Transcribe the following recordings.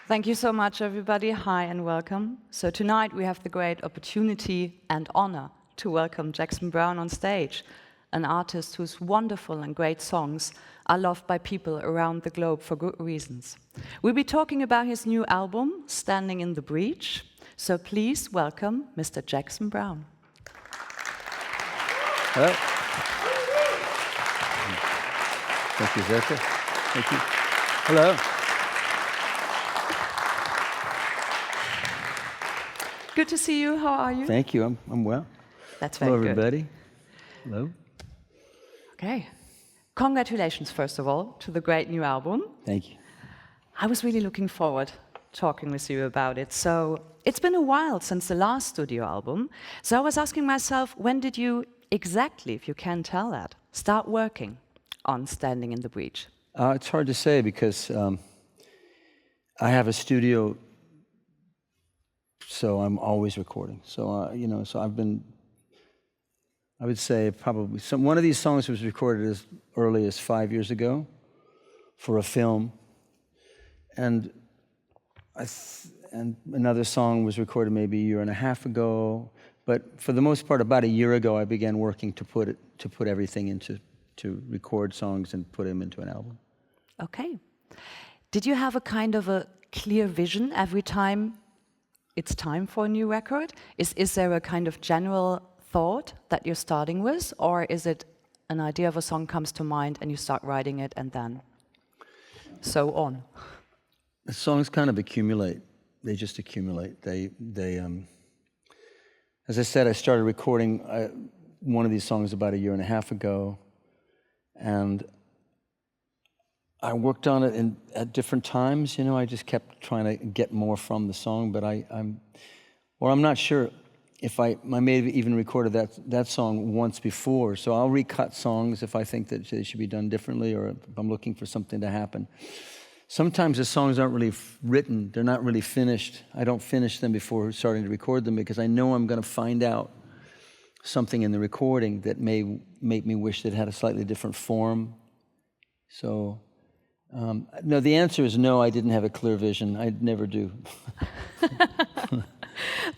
Thank you so much, everybody. Hi and welcome. So tonight we have the great opportunity and honor to welcome Jackson Browne on stage, an artist whose wonderful and great songs are loved by people around the globe for good reasons. We'll be talking about his new album, Standing in the Breach. So please welcome Mr. Jackson Browne. Hello. Thank you, Zeta. Thank you. Hello. Good to see you. How are you? Thank you. I'm well. That's very Hello, good. everybody. Hello. Okay. Congratulations, first of all, to the great new album. Thank you. I was really looking forward talking with you about it. So it's been a while since the last studio album. So I was asking myself, when did you exactly, if you can tell that, start working on Standing in the Breach? It's hard to say because I have a studio, so I'm always recording. So, so I've been, I would say probably, one of these songs was recorded as early as 5 years ago for a film. And another song was recorded maybe a year and a half ago. But for the most part, about a year ago, I began working to put everything into, to record songs and put them into an album. Okay. Did you have a kind of a clear vision every time it's time for a new record? Is there a kind of general thought that you're starting with, or is it an idea of a song comes to mind and you start writing it and then so on? The songs kind of accumulate. They just accumulate. As I said, I started recording one of these songs about a year and a half ago, and I worked on it at different times. I just kept trying to get more from the song, but I'm not sure if I may have even recorded that song once before. So I'll recut songs if I think that they should be done differently, or if I'm looking for something to happen. Sometimes the songs aren't really written, they're not really finished. I don't finish them before starting to record them because I know I'm going to find out something in the recording that may make me wish that it had a slightly different form. So, no, the answer is no, I didn't have a clear vision. I never do.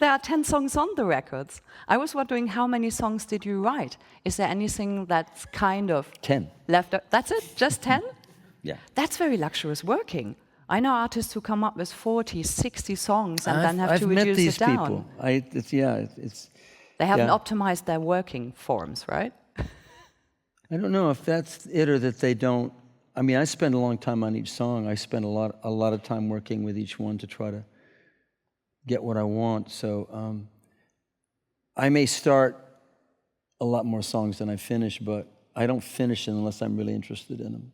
There are 10 songs on the records. I was wondering, how many songs did you write? Is there anything that's kind of 10. left? That's it? Just 10? Yeah. That's very luxurious working. I know artists who come up with 40, 60 songs and then have to reduce it down. I've met these people. They haven't optimized their working forms, right? I don't know if that's it or that they don't. I mean, I spend a long time on each song. I spend a lot of time working with each one to try to get what I want. So I may start a lot more songs than I finish, but I don't finish them unless I'm really interested in them.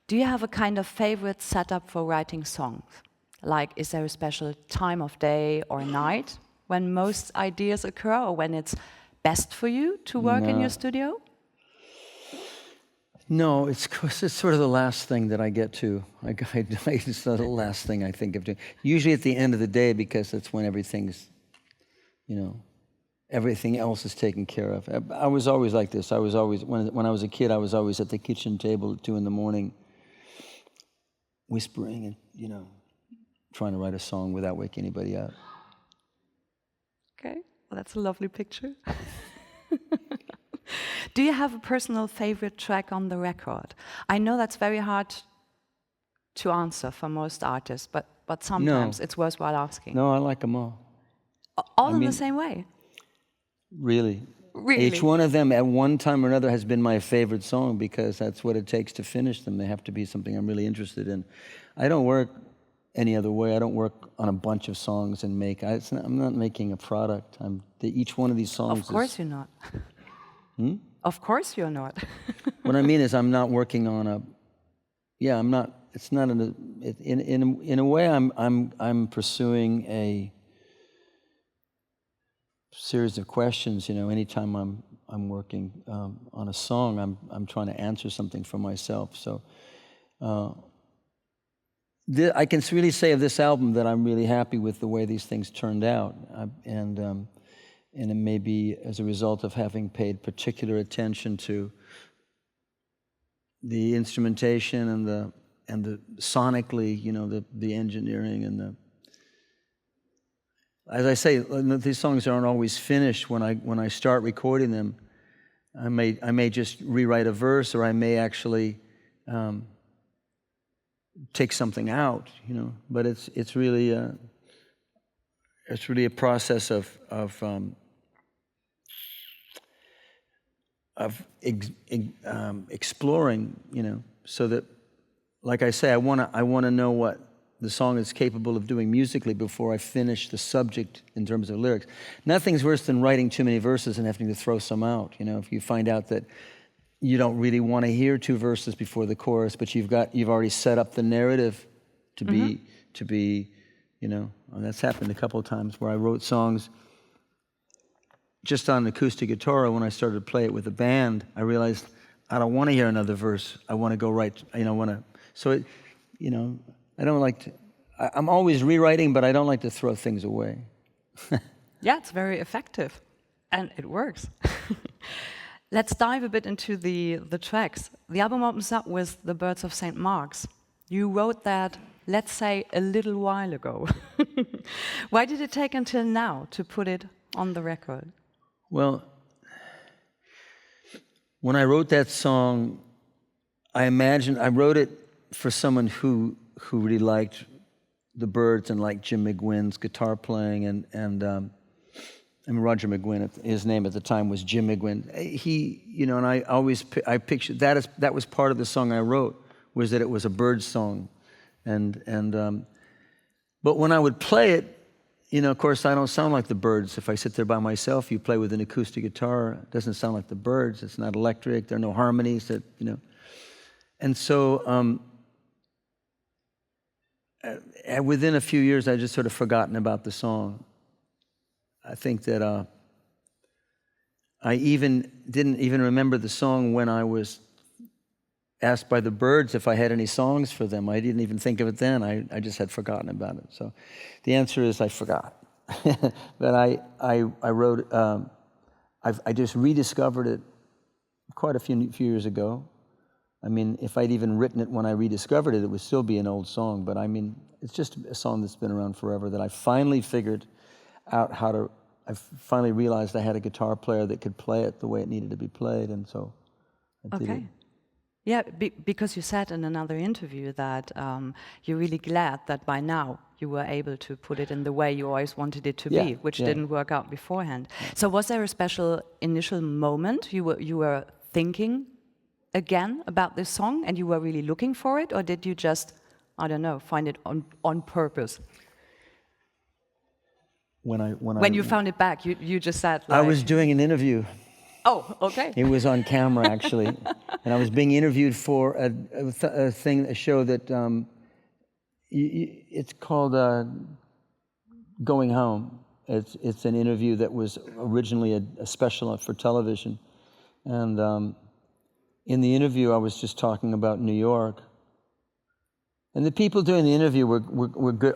Do you have a kind of favorite setup for writing songs? Like, is there a special time of day or night when most ideas occur, or when it's best for you to work in your studio? No, it's sort of the last thing that I get to. It's the last thing I think of doing. Usually at the end of the day, because that's when everything's, everything else is taken care of. I was always like this. I was always, when I was a kid, I was always at the kitchen table at 2 a.m, whispering and, trying to write a song without waking anybody up. Okay, well, that's a lovely picture. Do you have a personal favorite track on the record? I know that's very hard to answer for most artists, but sometimes it's worthwhile asking. No, I like them all. All in the same way? Really. Really? Each one of them at one time or another has been my favorite song because that's what it takes to finish them. They have to be something I'm really interested in. I don't work any other way. I don't work on a bunch of songs and I'm not making a product. Each one of these songs Of course you're not. Hmm? Of course you're not. What I mean is I'm not working on I'm not, it's not in a way I'm pursuing a series of questions. Anytime I'm working on a song, I'm trying to answer something for myself. So I can really say of this album that I'm really happy with the way these things turned out, and it may be as a result of having paid particular attention to the instrumentation the sonically, you know, the engineering and the. As I say, these songs aren't always finished when I start recording them. I may just rewrite a verse, or I may actually take something out, you know. But it's really a process of exploring, you know, so that, like I say, I want to know what the song is capable of doing musically before I finish the subject in terms of lyrics. Nothing's worse than writing too many verses and having to throw some out. You know, if you find out that you don't really want to hear 2 verses before the chorus, but you've already set up the narrative to be, you know, and that's happened a couple of times where I wrote songs just on acoustic guitar. When I started to play it with a band, I realized I don't want to hear another verse. I want to go right, you know, so it, you know, I don't like to, I'm always rewriting, but I don't like to throw things away. Yeah, it's very effective, and it works. Let's dive a bit into the tracks. The album opens up with The Birds of St. Mark's. You wrote that, let's say, a little while ago. Why did it take until now to put it on the record? Well, when I wrote that song, I wrote it for someone who really liked the Byrds and liked Jim McGuinn's guitar playing, and Roger McGuinn, his name at the time was Jim McGuinn. He, you know, and I pictured that was part of the song I wrote, was that it was a Byrds song, but when I would play it, you know, of course, I don't sound like the Byrds. If I sit there by myself, you play with an acoustic guitar, it doesn't sound like the Byrds. It's not electric. There are no harmonies that, you know. And so within a few years, I just sort of forgotten about the song. I think that I didn't even remember the song when I was asked by the Byrds if I had any songs for them. I didn't even think of it then. I just had forgotten about it. So the answer is I forgot. But I wrote, I just rediscovered it quite a few years ago. I mean, if I'd even written it when I rediscovered it, it would still be an old song. But I mean, it's just a song that's been around forever that I finally figured out I finally realized I had a guitar player that could play it the way it needed to be played, and so I did it. Yeah, because you said in another interview that you're really glad that by now you were able to put it in the way you always wanted it to be, which didn't work out beforehand. So was there a special initial moment you were thinking again about this song and you were really looking for it, or did you just, I don't know, find it on purpose? When you found it back, you just said like... I was doing an interview. Oh, okay. It was on camera, actually. And I was being interviewed for a show that, it's called Going Home. It's an interview that was originally a special for television. And in the interview, I was just talking about New York. And the people doing the interview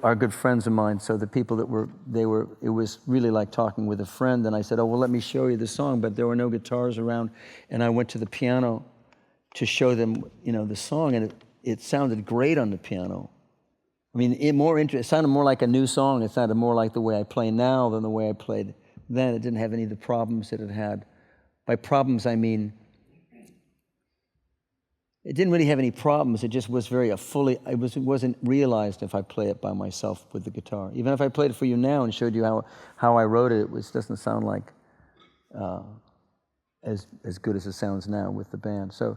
are good friends of mine. So the people it was really like talking with a friend. And I said, oh, well, let me show you the song. But there were no guitars around. And I went to the piano to show them, you know, the song. And it sounded great on the piano. I mean, it sounded more like a new song. It sounded more like the way I play now than the way I played then. It didn't have any of the problems that it had. By problems, I mean, it didn't really have any problems. It just was it wasn't realized if I play it by myself with the guitar. Even if I played it for you now and showed you how I wrote it, it doesn't sound like as good as it sounds now with the band. So,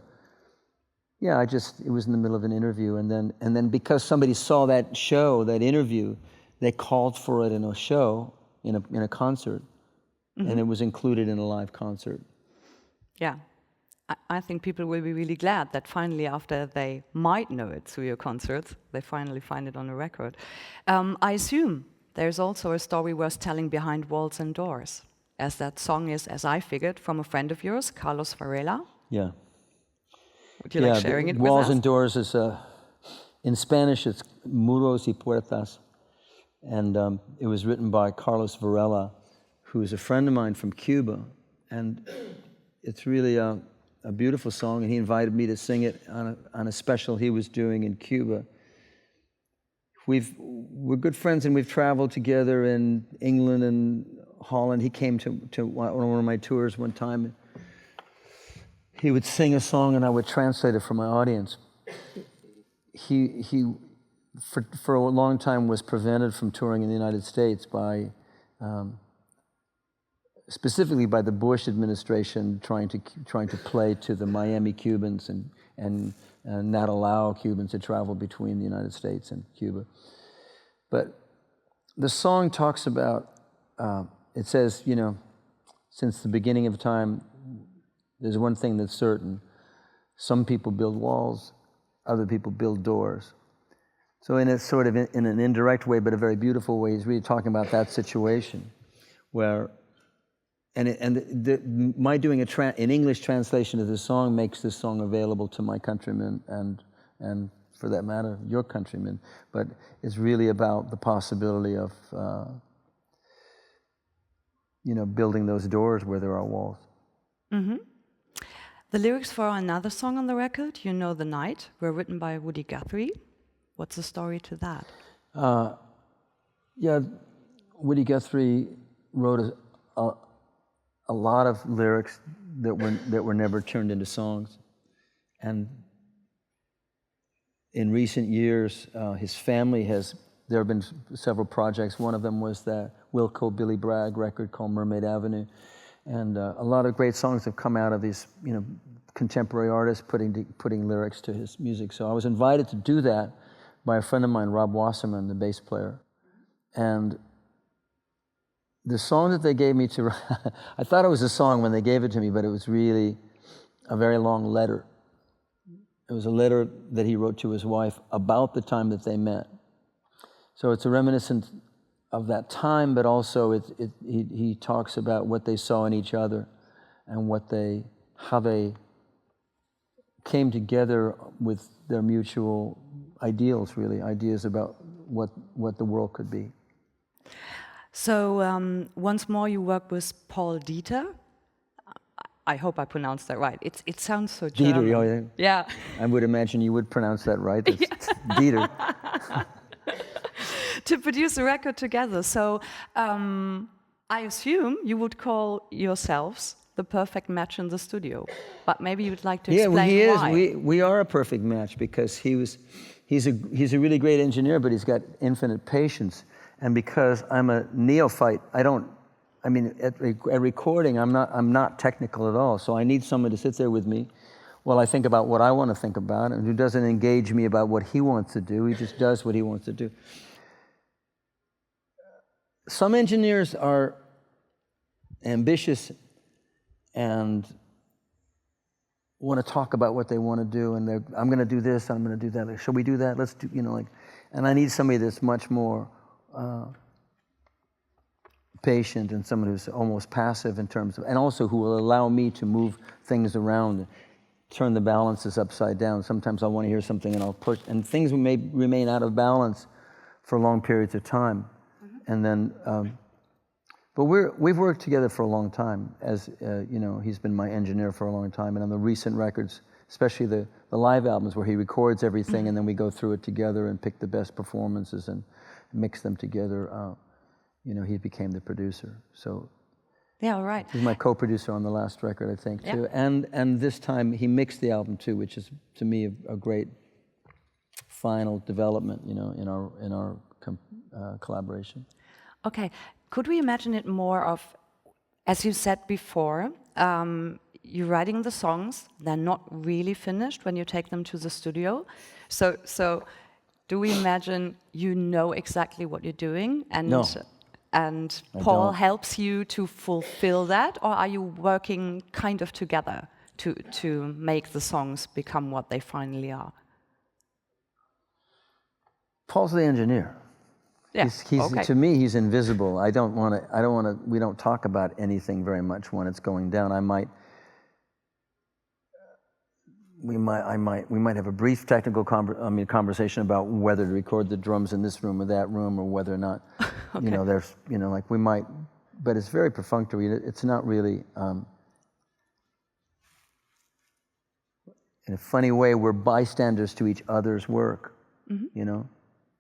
yeah, it was in the middle of an interview, and then because somebody saw that interview, they called for it in a show, in a concert, and it was included in a live concert. Yeah. I think people will be really glad that finally, after they might know it through your concerts, they finally find it on a record. I assume there's also a story worth telling behind Walls and Doors, as that song is, as I figured, from a friend of yours, Carlos Varela. Yeah. Would you like sharing it with us? Walls and Doors is, in Spanish, it's Muros y Puertas. And it was written by Carlos Varela, who is a friend of mine from Cuba. And it's really a beautiful song, and he invited me to sing it on a special he was doing in Cuba. We're good friends, and we've traveled together in England and Holland. He came to one of my tours one time. He would sing a song, and I would translate it for my audience. He for a long time was prevented from touring in the United States by, specifically by the Bush administration trying to play to the Miami Cubans and not allow Cubans to travel between the United States and Cuba. But the song talks about, it says, since the beginning of time, there's one thing that's certain. Some people build walls, other people build doors. So in a sort of in an indirect way, but a very beautiful way, he's really talking about that situation where, my doing an English translation of this song makes this song available to my countrymen and for that matter, your countrymen. But it's really about the possibility of, building those doors where there are walls. Mm-hmm. The lyrics for another song on the record, You Know the Night, were written by Woody Guthrie. What's the story to that? Woody Guthrie wrote a lot of lyrics that were never turned into songs, and in recent years, his family there have been several projects. One of them was the Wilco Billy Bragg record called Mermaid Avenue, and a lot of great songs have come out of these, contemporary artists putting lyrics to his music. So I was invited to do that by a friend of mine, Rob Wasserman, the bass player. And the song that they gave me to I thought it was a song when they gave it to me, but it was really a very long letter. It was a letter that he wrote to his wife about the time that they met. So it's a reminiscence of that time, but also he talks about what they saw in each other and how they came together with their mutual ideals, really, ideas about what the world could be. So once more, you work with Paul Dieter. I hope I pronounced that right. It sounds so German. Dieter, oh yeah. Yeah. I would imagine you would pronounce that right. Dieter. To produce a record together. So I assume you would call yourselves the perfect match in the studio. But maybe you'd like to explain why. Yeah, he is. We are a perfect match because he's a really great engineer, but he's got infinite patience. And because I'm a neophyte, at recording, I'm not technical at all. So I need someone to sit there with me while I think about what I want to think about, and who doesn't engage me about what he wants to do. He just does what he wants to do. Some engineers are ambitious and want to talk about what they want to do, and I'm going to do this, I'm going to do that. Like, shall we do that? Let's do, and I need somebody that's much more patient and someone who's almost passive in terms of, and also who will allow me to move things around, turn the balances upside down. Sometimes I want to hear something and I'll push, and things may remain out of balance for long periods of time. Mm-hmm. And then, but we've worked together for a long time. As he's been my engineer for a long time, and on the recent records, especially the live albums where he records everything, mm-hmm. and then we go through it together and pick the best performances and mix them together. He became the producer. So yeah, right. He's my co-producer on the last record, I think, too. Yeah. And this time he mixed the album too, which is to me a great final development, in our collaboration. Okay, could we imagine it more of, as you said before, you're writing the songs, they're not really finished when you take them to the studio. So do we imagine you know exactly what you're doing, and Paul helps you to fulfill that, or are you working kind of together to make the songs become what they finally are? Paul's the engineer. Yeah. Okay. To me, he's invisible. We don't talk about anything very much when it's going down. We might have a brief technical conversation about whether to record the drums in this room or that room, or whether or not, okay. We might, but it's very perfunctory. It's not really. in a funny way, we're bystanders to each other's work, you know?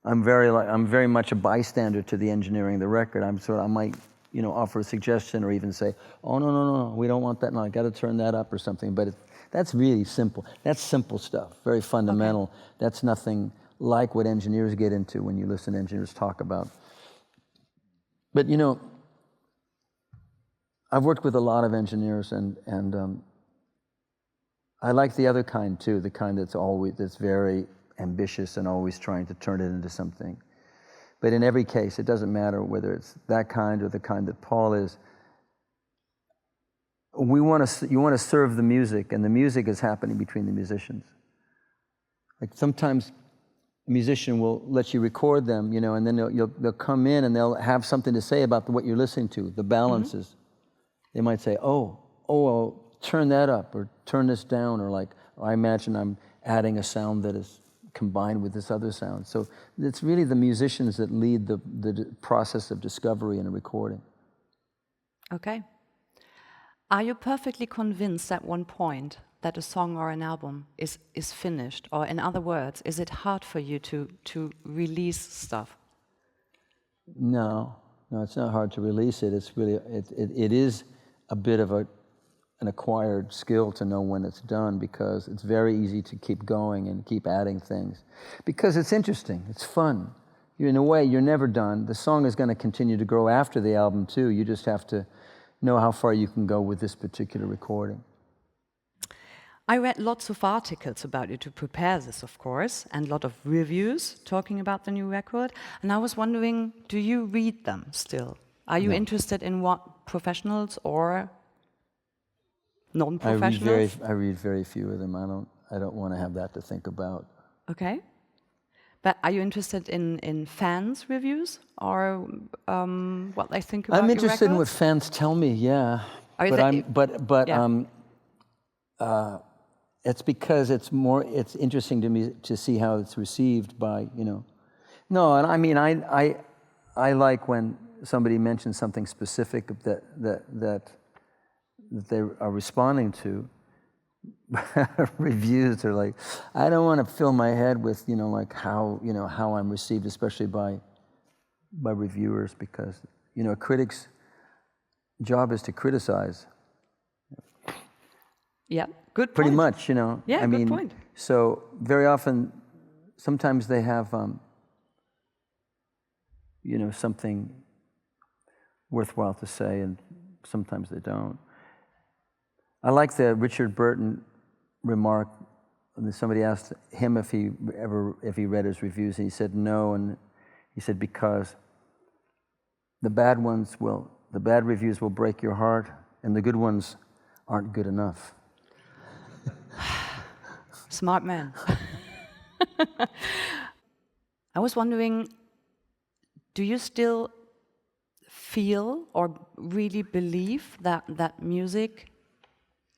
I'm very much a bystander to the engineering of the record. I might, you know, offer a suggestion or even say, oh, no, we don't want that, no, I gotta turn that up or something, but that's really simple. That's simple stuff, very fundamental. Okay. That's nothing like what engineers get into when you listen to engineers talk about. But, you know, I've worked with a lot of engineers, and I like the other kind too, the kind that's very ambitious and always trying to turn it into something. But in every case, it doesn't matter whether it's that kind or the kind that Paul is. You want to serve the music, and the music is happening between the musicians. Like sometimes a musician will let you record them, you know, and then they'll come in and they'll have something to say about what you're listening to, the balances. They might say, oh, turn that up or turn this down, or like, I imagine I'm adding a sound that is combined with this other sound. So it's really the musicians that lead the process of discovery in a recording. Okay. Are you perfectly convinced at one point that a song or an album is finished? Or in other words, is it hard for you to release stuff? No, it's not hard to release it. It's really, it is a bit of an acquired skill to know when it's done, because it's very easy to keep going and keep adding things. Because it's interesting, it's fun. In a way, you're never done. The song is going to continue to grow after the album too. You just have to know how far you can go with this particular recording. I read lots of articles about you to prepare this, of course, and a lot of reviews talking about the new record. And I was wondering, do you read them still? Are you interested in what professionals or non-professionals? I read very few of them. I don't want to have that to think about. Okay. But are you interested in fans' reviews or what they think about your records? I'm interested in what fans tell me, yeah. It's because it's interesting to me to see how it's received by, you know. No, and I mean, I like when somebody mentions something specific that they are responding to. Reviews are like, I don't want to fill my head with, you know, like how I'm received, especially by reviewers, because, you know, a critic's job is to criticize. Yeah, good point. Pretty much, you know. Yeah, good point. So very often, sometimes they have, you know, something worthwhile to say, and sometimes they don't. I like the Richard Burton remark when somebody asked him if he read his reviews, and he said no, and he said because the bad reviews will break your heart, and the good ones aren't good enough. Smart man. I was wondering, do you still feel or really believe that music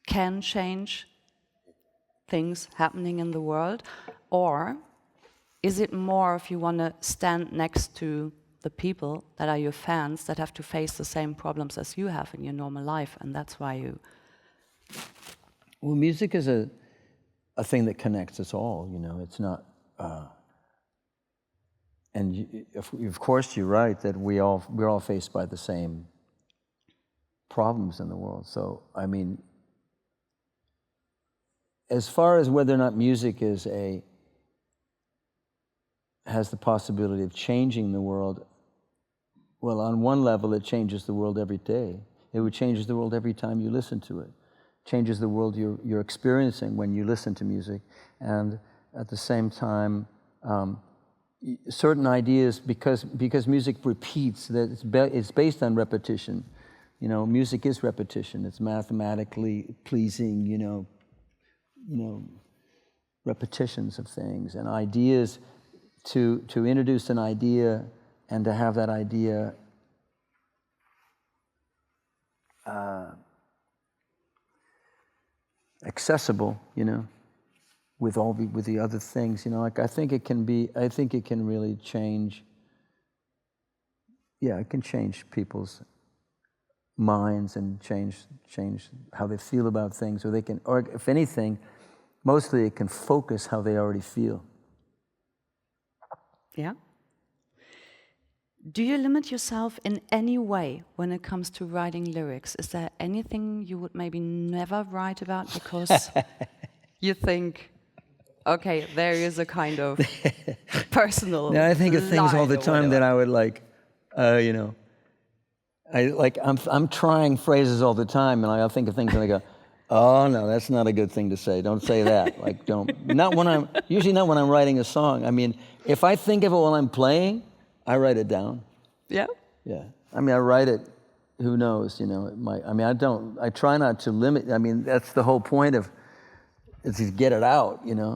can change things happening in the world? Or is it more if you want to stand next to the people that are your fans that have to face the same problems as you have in your normal life, and that's why you... Well, music is a thing that connects us all, you know. It's not... of course, you're right that we're all faced by the same problems in the world. So, I mean, as far as whether or not music has the possibility of changing the world, well, on one level, it changes the world every day. It changes the world every time you listen to it. Changes the world you're experiencing when you listen to music, and at the same time, certain ideas, because music repeats, that it's based on repetition. You know, music is repetition. It's mathematically pleasing, you know, repetitions of things and ideas. To introduce an idea and to have that idea accessible, you know, with the other things, you know, like I think it can really change. Yeah, it can change people's minds and change how they feel about things, or if anything, mostly it can focus how they already feel. Yeah. Do you limit yourself in any way when it comes to writing lyrics? Is there anything you would maybe never write about because you think, okay, there is a kind of personal Now I think of things all the line or time that whatever. I would like, you know, I'm trying phrases all the time, and I'll think of things and I go, oh no, that's not a good thing to say. Don't say that. Like, usually not when I'm writing a song. I mean, if I think of it while I'm playing, I write it down. Yeah? Yeah. I mean, I write it, who knows, I try not to limit, I mean, that's the whole point of, is to get it out, Yeah.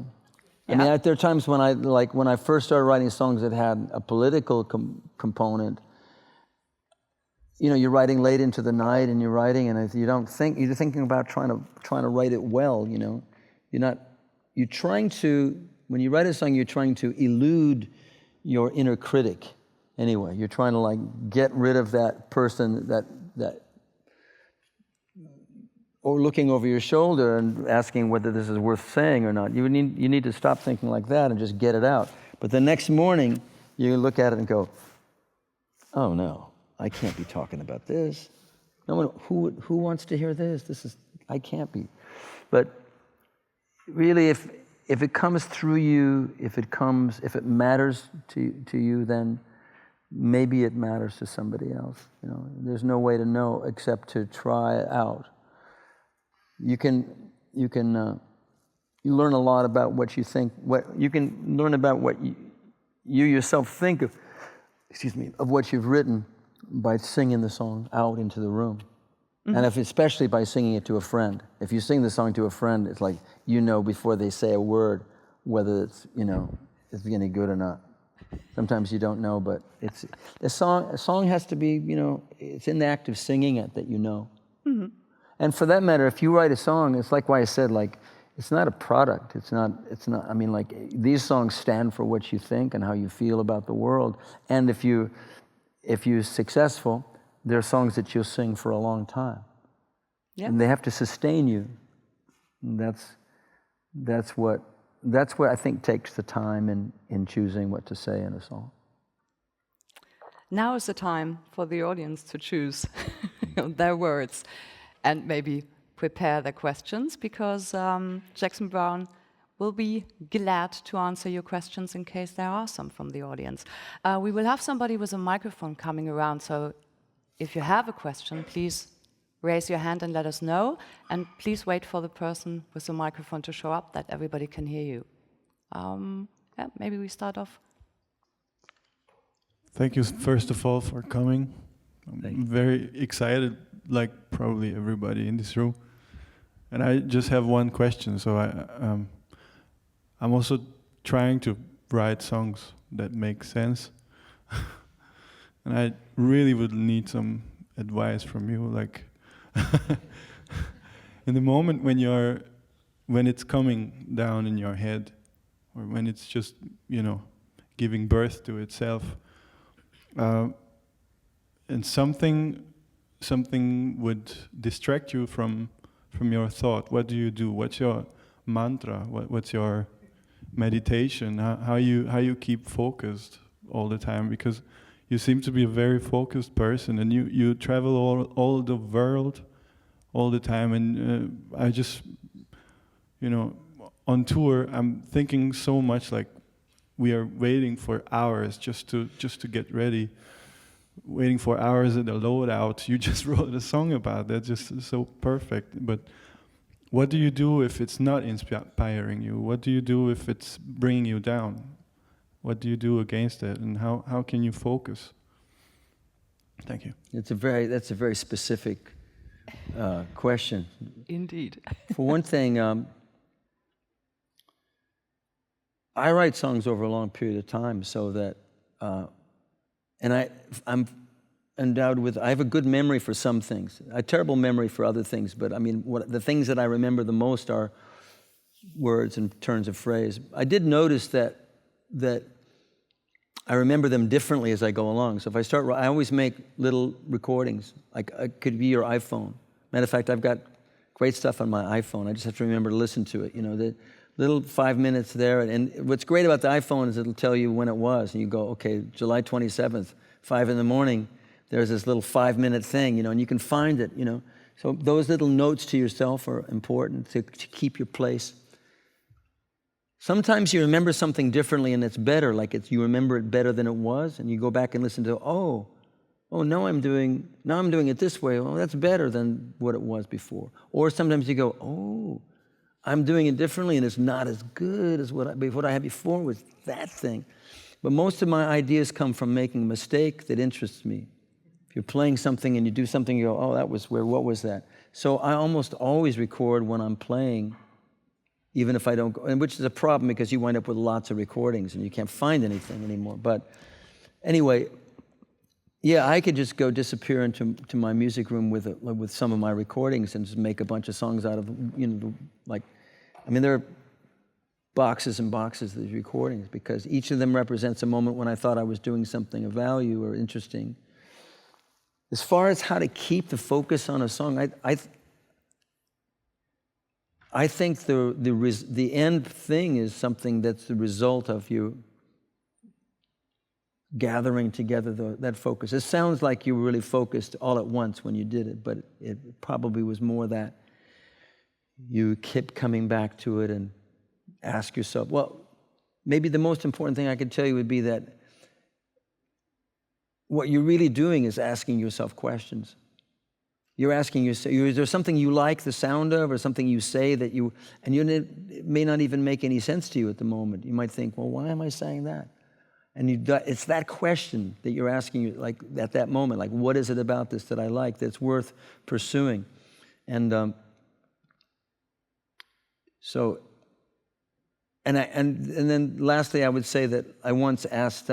I mean, there are times when when I first started writing songs that had a political component, you're writing late into the night and you're writing and you're thinking about trying to write it well, you're trying to, when you write a song, you're trying to elude your inner critic. Anyway, you're trying to get rid of that person that or looking over your shoulder and asking whether this is worth saying or not. You need to stop thinking like that and just get it out. But the next morning, you look at it and go, oh no, I can't be talking about this. No one, who wants to hear this? I can't be. But really, if it comes through you, if it matters to you, then maybe it matters to somebody else. There's no way to know except to try it out. You learn a lot about what you think. You can learn about what you yourself think of. Of what you've written by singing the song out into the room, and especially by singing it to a friend. If you sing the song to a friend, it's like before they say a word whether it's any good or not. Sometimes you don't know, but a song has to be it's in the act of singing it that you know. Mm-hmm. And for that matter, if you write a song, it's like why I said it's not a product. It's not. I mean, these songs stand for what you think and how you feel about the world. And if you're successful, they're songs that you'll sing for a long time. Yeah. And they have to sustain you. And that's what I think takes the time in choosing what to say in a song. Now is the time for the audience to choose their words and maybe prepare their questions, because Jackson Browne will be glad to answer your questions in case there are some from the audience. We will have somebody with a microphone coming around, so if you have a question, please raise your hand and let us know, and please wait for the person with the microphone to show up that everybody can hear you. Maybe we start off. Thank you, first of all, for coming. I'm very excited, like probably everybody in this room. And I just have one question. So I'm also trying to write songs that make sense. And I really would need some advice from you. Like, in the moment when it's coming down in your head, or when it's just, giving birth to itself, and something would distract you from your thought. What do you do? What's your mantra? What's your meditation? How you keep focused all the time? Because you seem to be a very focused person, and you travel all the world all the time. And I just, on tour, I'm thinking so much like we are waiting for hours just to get ready. Waiting for hours at the loadout. You just wrote a song about that, just so perfect. But what do you do if it's not inspiring you? What do you do if it's bringing you down? What do you do against it? And how can you focus? Thank you. That's a very specific question. Indeed. For one thing, I write songs over a long period of time, so that. And I'm endowed with, I have a good memory for some things, a terrible memory for other things, but I mean, the things that I remember the most are words and turns of phrase. I did notice that I remember them differently as I go along. So if I always make little recordings, like it could be your iPhone. Matter of fact, I've got great stuff on my iPhone. I just have to remember to listen to it. little 5 minutes there. And what's great about the iPhone is it'll tell you when it was. And you go, okay, July 27th, 5 in the morning, there's this little 5-minute thing, and you can find it, So those little notes to yourself are important to keep your place. Sometimes you remember something differently and it's better, like you remember it better than it was, and you go back and listen to, now I'm doing it this way. Well, that's better than what it was before. Or sometimes you go, I'm doing it differently and it's not as good as what I had before was that thing. But most of my ideas come from making a mistake that interests me. If you're playing something and you do something, you go, that was weird, what was that? So I almost always record when I'm playing, even if I don't go, and which is a problem because you wind up with lots of recordings and you can't find anything anymore. But anyway, I could just go disappear into my music room with some of my recordings and just make a bunch of songs out of, there are boxes and boxes of these recordings because each of them represents a moment when I thought I was doing something of value or interesting. As far as how to keep the focus on a song, I think the end thing is something that's the result of you gathering together that focus. It sounds like you were really focused all at once when you did it, but it probably was more that you kept coming back to it and ask yourself, maybe the most important thing I could tell you would be that what you're really doing is asking yourself questions. You're asking yourself, is there something you like the sound of or something you say that it may not even make any sense to you at the moment. You might think, why am I saying that? And it's that question that you're asking, like at that moment, like what is it about this that I like that's worth pursuing? And then lastly, I would say that I once asked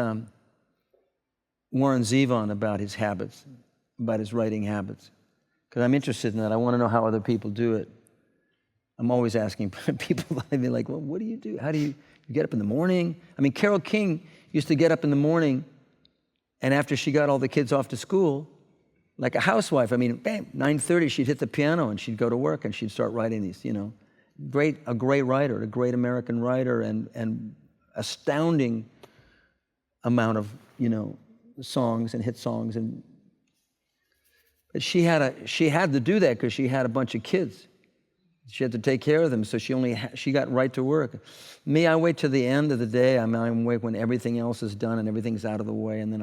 Warren Zevon about his habits, about his writing habits, because I'm interested in that. I want to know how other people do it. I'm always asking people, like, what do you do? How do you get up in the morning? Carole King used to get up in the morning, and after she got all the kids off to school, like a housewife, bam, 9:30, she'd hit the piano and she'd go to work and she'd start writing these, a great writer, a great American writer, and astounding amount of, songs and hit songs. But she had to do that because she had a bunch of kids. She had to take care of them, so she got right to work. Me, I wait till the end of the day. I wait when everything else is done and everything's out of the way, and then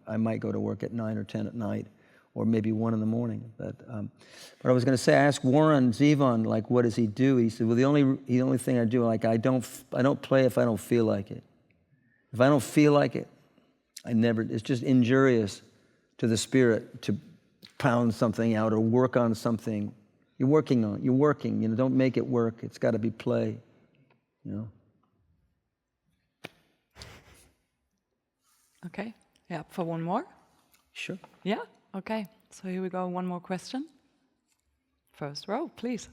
I might go to work at 9 or 10 at night, or maybe 1 in the morning. But I was going to say, I asked Warren Zevon, like, what does he do? He said, the only thing I do, like, I don't play if I don't feel like it. If I don't feel like it, it's just injurious to the spirit to pound something out or work on something. You're working. Don't make it work. It's got to be play, Okay. Yeah, for one more? Sure. Yeah? Okay. So here we go. One more question. First row, please.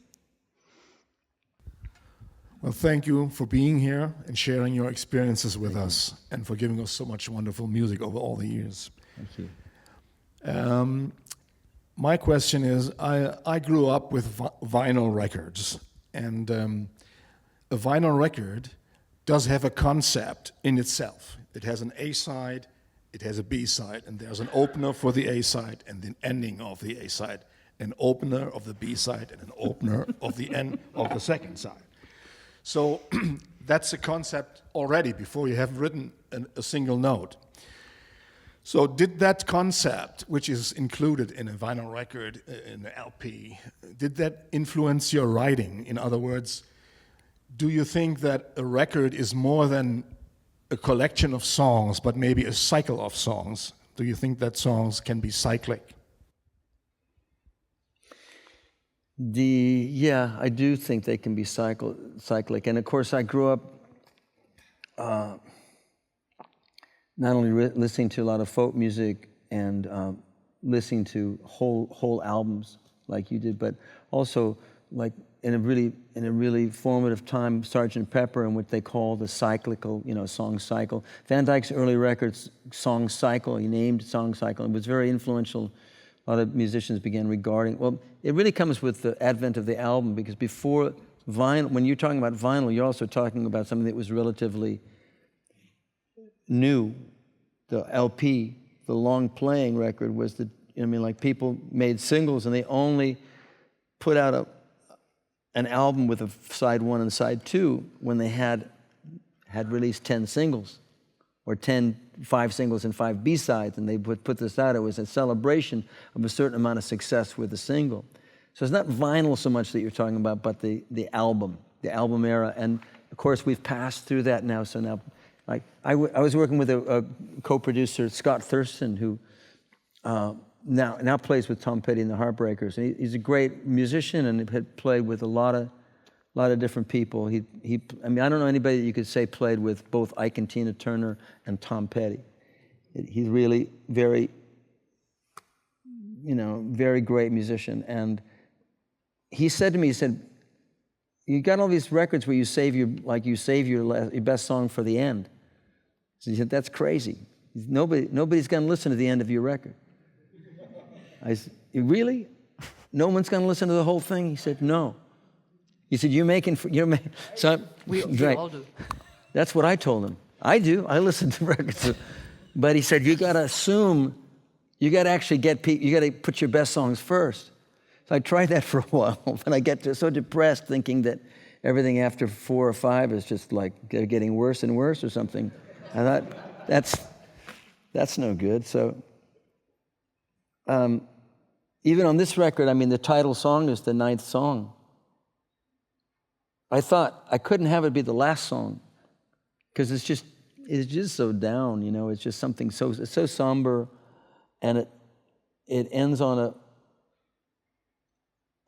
Well, thank you for being here and sharing your experiences with us and for giving us so much wonderful music over all the years. Thank you. My question is, I grew up with vinyl records, and a vinyl record does have a concept in itself. It has an A side, it has a B side, and there's an opener for the A side and the ending of the A side, an opener of the B side and an opener of the end of the second side. So that's a concept already before you have written a single note. So did that concept, which is included in a vinyl record, in an LP, did that influence your writing? In other words, do you think that a record is more than a collection of songs, but maybe a cycle of songs? Do you think that songs can be cyclic? I do think they can be cyclic. And of course, I grew up not only listening to a lot of folk music and listening to whole albums like you did, but also like in a really formative time, Sgt. Pepper, and what they call the cyclical, song cycle. Van Dyke's early records, Song Cycle, he named Song Cycle. It was very influential. A lot of musicians began regarding, it really comes with the advent of the album, because before vinyl, when you're talking about vinyl, you're also talking about something that was relatively new. The LP, the long playing record was like people made singles and they only put out an album with a side 1 and side 2 when they had released 10 singles or 5 singles and 5 B-sides, and they would put this out. It was a celebration of a certain amount of success with a single. So it's not vinyl so much that you're talking about, but the album era. And of course, we've passed through that now. So now, like I was working with a co-producer, Scott Thurston, who now plays with Tom Petty and the Heartbreakers. And he's a great musician and had played with a lot of different people. I mean, I don't know anybody that you could say played with both Ike and Tina Turner and Tom Petty. He's really very, very great musician. And he said to me, you got all these records where you save your best song for the end. So he said, that's crazy. Nobody's going to listen to the end of your record. I said, really? No one's going to listen to the whole thing? He said, no. He said, so we all do. That's what I told him. I do. I listen to records. But he said, you got to assume, you got to actually you got to put your best songs first. So I tried that for a while, and I get so depressed thinking that everything after 4 or 5 is just like getting worse and worse or something. I thought, that's no good. So even on this record, I mean, the title song is the 9th song. I thought I couldn't have it be the last song because it's just so down, It's just something it's so somber, and it ends on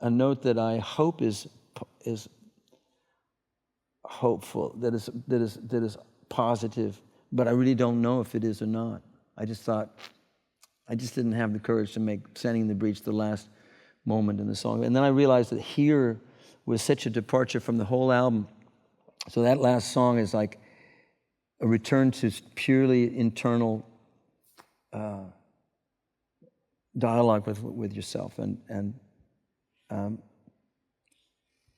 a note that I hope is hopeful, that is positive, but I really don't know if it is or not. I just didn't have the courage to make "Standing in the Breach" the last moment in the song, and then I realized that "Here" was such a departure from the whole album. So that last song is like a return to purely internal dialogue with yourself,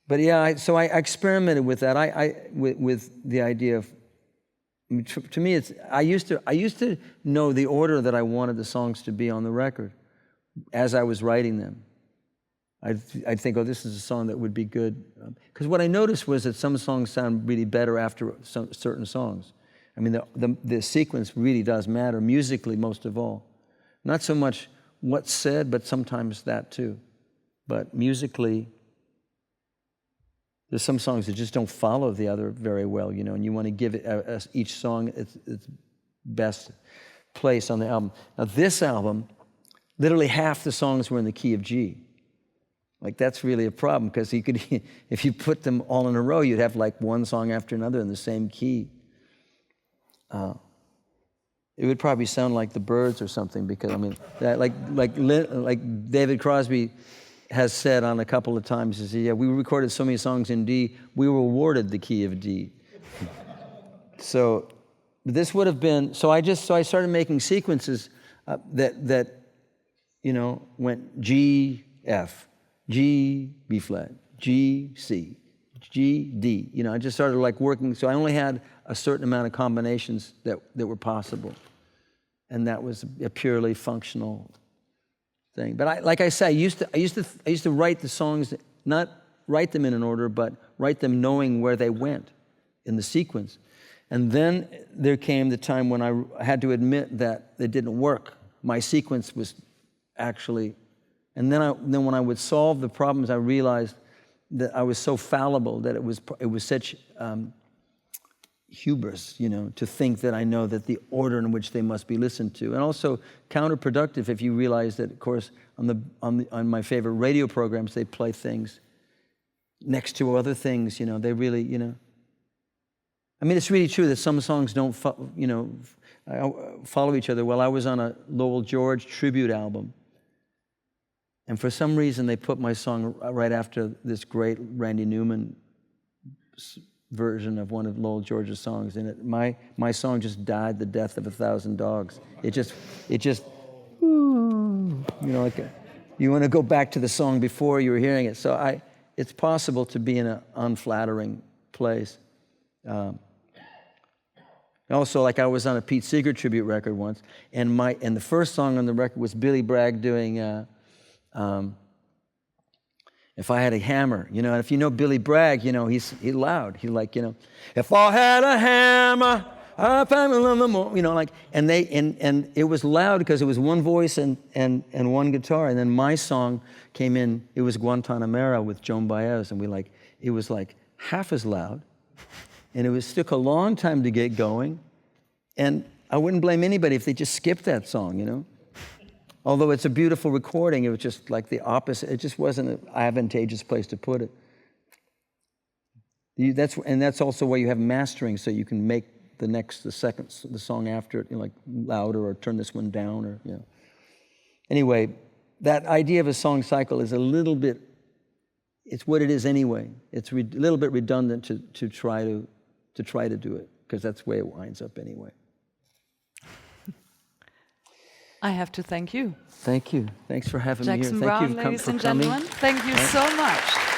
but yeah, so I experimented with that. With the idea of, to me, I used to know the order that I wanted the songs to be on the record as I was writing them. I'd think, oh, this is a song that would be good. Because what I noticed was that some songs sound really better after certain songs. I mean, the sequence really does matter, musically most of all. Not so much what's said, but sometimes that too. But musically, there's some songs that just don't follow the other very well, and you want to give it each song its best place on the album. Now, this album, literally half the songs were in the key of G. Like, that's really a problem, because if you put them all in a row, you'd have like one song after another in the same key. It would probably sound like the Byrds or something, because I mean, that, like David Crosby has said on a couple of times, he said, yeah, we recorded so many songs in D, we were awarded the key of D. So this would have been, so I started making sequences that went G, F, G, B flat, G, C, G, D. I just started like working, so I only had a certain amount of combinations that were possible. And that was a purely functional thing. But like I say, I used to write the songs, not write them in an order, but write them knowing where they went in the sequence. And then there came the time when I had to admit that it didn't work. My sequence was actually, and then when I would solve the problems, I realized that I was so fallible that it was such hubris, to think that I know that the order in which they must be listened to, and also counterproductive if you realize that, of course, on my favorite radio programs, they play things next to other things. They really, I mean, it's really true that some songs don't, follow each other. Well, I was on a Lowell George tribute album, and for some reason they put my song right after this great Randy Newman version of one of Lowell George's songs, and my song just died the death of 1,000 dogs. It just, like you want to go back to the song before you were hearing it. So it's possible to be in an unflattering place. Also, like I was on a Pete Seeger tribute record once, and the first song on the record was Billy Bragg doing If I Had a Hammer, you know. And if you know Billy Bragg, you know he's loud. He like, you know, if I had a hammer, I found the more, you know, like, and it was loud because it was one voice and one guitar, and then my song came in. It was Guantanamera with Joan Baez, and it was like half as loud. And took a long time to get going. And I wouldn't blame anybody if they just skipped that song, you know? Although it's a beautiful recording, it was just like the opposite. It just wasn't an advantageous place to put it. That's also why you have mastering, so you can make the song after it, you know, like louder, or turn this one down, or, you know. Anyway, that idea of a song cycle is a little bit, it's what it is anyway. It's a little bit redundant to try to do it, because that's the way it winds up anyway. I have to thank you. Thank you. Thanks for having me here. Jackson Thank Browne, you ladies for and coming. gentlemen. Thank you so much.